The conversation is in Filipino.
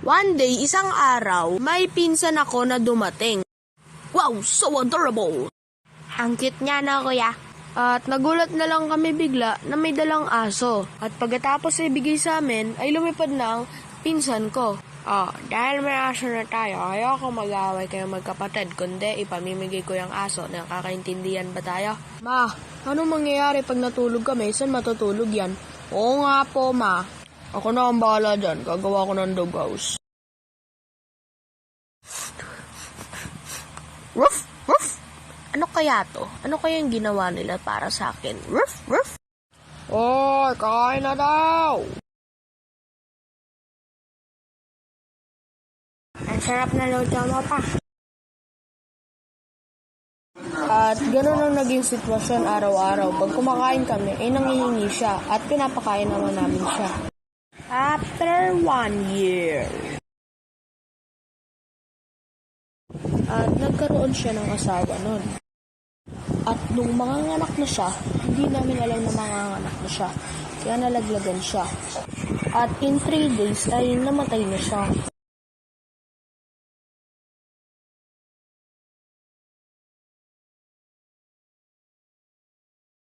One day, isang araw, may pinsan ako na dumating. Wow, so adorable! Ang cute niya na, kuya. At nagulat na lang kami bigla na may dalang aso. At pagkatapos ay bigay sa amin, ay lumipad na ang pinsan ko. Dahil may aso na tayo, ayoko mag-away kayo magkapatid, kundi ipamimigay ko yung aso. Nakakaintindihan ba tayo? Ma, ano mangyayari pag natulog kami? Saan matutulog yan? Oo nga po, ma. Ako na ang bahala dyan. Gagawa ko ng doghouse. Ruff! Ruff! Ano kaya to? Ano kaya yung ginawa nila para sa akin? Ruff! Ruff! Oy, kakain na daw! Ang sarap na luto mo pa. At ganoon ang naging sitwasyon araw-araw. Pag kumakain kami, ay nangihingi siya at pinapakain naman namin siya. After 1 year. At nagkaroon siya ng asawa nun. At nung manganganak na siya, hindi namin alam na manganganak na siya. Kaya nalaglagan siya. At in 3 days ay namatay na siya.